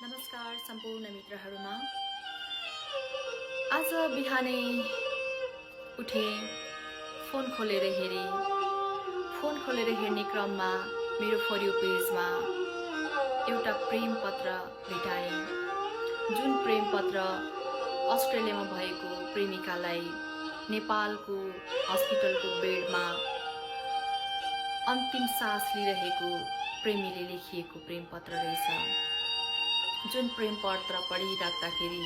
नमस्कार सम्पूर्ण मित्रहरूमा। आज बिहानै उठे, फोन खोलेर हेर्ने क्रममा मेरो फर यू पेजमा एउटा प्रेम पत्र भेटाए। जुन प्रेम पत्र अस्ट्रेलियामा भएको प्रेमिकालाई नेपालको हस्पिटलको बेडमा अन्तिम सास लिइरहेको प्रेमीले लेखिएको प्रेम पत्र रहेछ। जुन प्रेम पत्र पढिराख्दाखेरि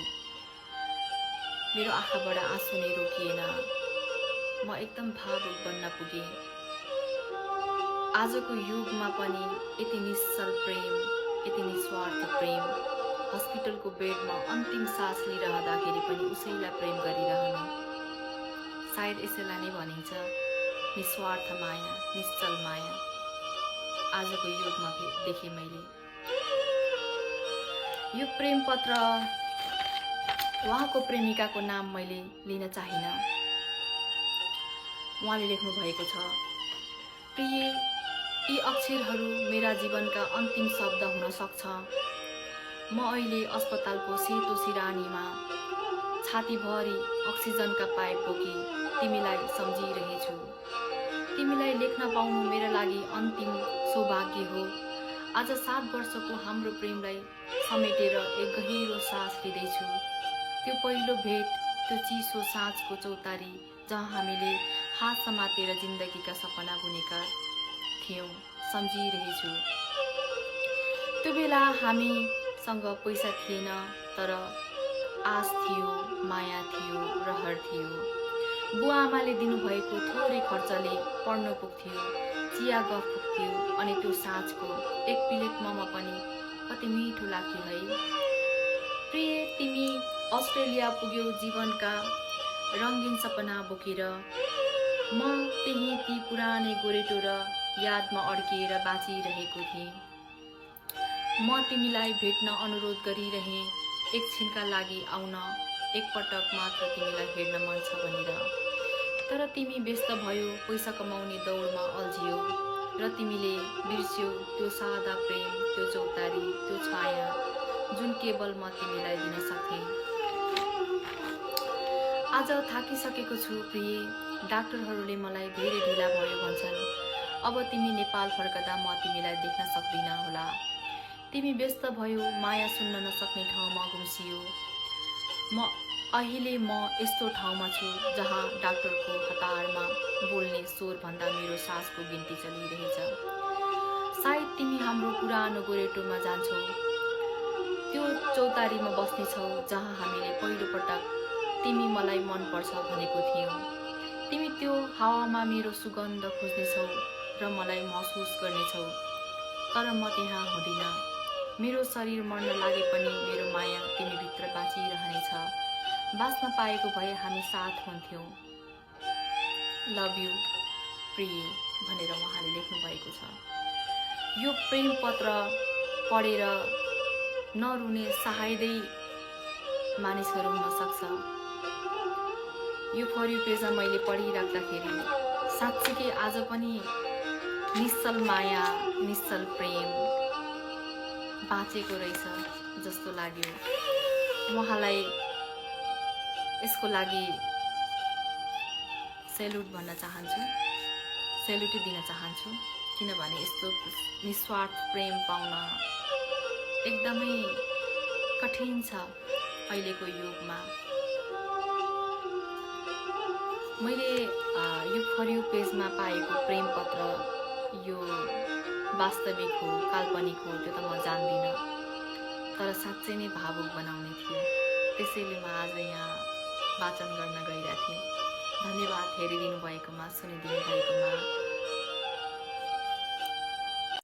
मेरो आँखाबाट आँसु नै रोकिएन। म एकदम भावुक बन्न पुगे। आजको युगमा पनि यति निश्चल प्रेम, यति निस्वार्थ प्रेम, हस्पिटलको बेडमा अन्तिम सास लिइरहँदाखेरि पनि उसैलाई प्रेम गरिरहनु, सायद यसैलाई नै भनिन्छ निस्वार्थ माया, निश्चल माया। आजको युगमा देखेँ मैले यो प्रेम पत्र। उहाँको प्रेमिकाको नाम मैले लिन चाहिन। उहाँले लेख्नु भएको छ, प्रिय, यी अक्षरहरू मेरा जीवनका अन्तिम शब्द हुन सक्छ। म अहिले अस्पतालको सेतो सिरानीमा छातीभरि अक्सिजनका पाइप बोकी तिमीलाई सम्झिरहेछु। तिमीलाई लेख्न पाउनु मेरो लागि अन्तिम सौभाग्य हो। आज 7 वर्षको हाम्रो प्रेमलाई समेटेर एक गहिरो सास लिँदैछु। त्यो पहिलो भेट, त्यो चिसो साँझको चौतारी जहाँ हामीले हात समातेर जिन्दगीका सपना बुनेका थियौँ, सम्झिरहेछु। त्यो बेला हामीसँग पैसा थिएन, तर आश थियो, माया थियो, रहर थियो। बुवा आमाले दिनुभएको थोरै खर्चले पढ्न पुग्थ्यो, चिया गफ पुग्थ्यो, अनि त्यो साँझको एक प्लेट मोमो पनि कति मिठो लाग्थ्यो है। प्रिय, तिमी अस्ट्रेलिया पुग्यौ जीवनका रङ्गीन सपना बोकेर। म त्यही ती पुरानै गोरेटो र यादमा अड्किएर बाँचिरहेको थिएँ। म तिमीलाई भेट्न अनुरोध गरिरहेँ, एकछिनका लागि आउन, एकपटक मात्र तिमीलाई हेर्न मन छ भनेर। तर तिमी व्यस्त भयो, पैसा कमाउने दौडमा अल्झियो र तिमीले बिर्स्यौ त्यो सादा प्रेम, त्यो चौतारी, त्यो छाया जुन केवल म तिमीलाई दिन सक्थेँ। आज थाकिसकेको छु प्रिय। डाक्टरहरूले मलाई धेरै ढिला भयो भन्छन्। अब तिमी नेपाल फर्कदा म तिमीलाई देख्न सक्दिनँ होला। तिमी व्यस्त भयो, माया सुन्न नसक्ने ठाउँमा गुम्सियो। अहिले म यस्तो ठाउँमा छु जहाँ डाक्टरको हतारमा बोल्ने स्वरभन्दा मेरो सासको गिन्ती चलिरहेछ। सायद तिमी हाम्रो पुरानो गोरेटोमा जान्छौ, त्यो चौतारीमा बस्नेछौ जहाँ हामीले पहिलोपटक तिमी मलाई मनपर्छ भनेको थियौ। तिमी त्यो हावामा मेरो सुगन्ध खोज्नेछौ र मलाई महसुस गर्नेछौ, तर म त्यहाँ हुँदिन। मेरो शरीर मर्न लागे पनि मेरो माया तिमीभित्र बाँचिरहनेछ। बाँच्न पाएको भए हामी साथ हुन्थ्यौँ। लभ यू प्रिय भनेर उहाँले लेख्नु भएको छ। यो प्रेम पत्र पढेर नरुने सायदै मानिसहरू हुन सक्छ। यो फर यू पेजमा मैले पढिराख्दाखेरि साँच्चीकै आज पनि निश्चल माया, निश्चल प्रेम बाँचेको रहेछ जस्तो लाग्यो। उहाँलाई यसको लागि सेल्युट भन्न चाहन्छु, सेल्युट दिन चाहन्छु, किनभने यस्तो निस्वार्थ प्रेम पाउन एकदमै कठिन छ अहिलेको युगमा। मैले यो फर यू पेजमा पाएको प्रेम पत्र यो वास्तविक हो, काल्पनिक हो, त्यो त म जान्दिनँ, तर साँच्चै नै भावुक बनाउने थियो। त्यसैले म आज यहाँ वाचन गर्न गइरहेको थिएँ। धन्यवाद हेरिदिनु भएकोमा, सुनिदिनु भएकोमा।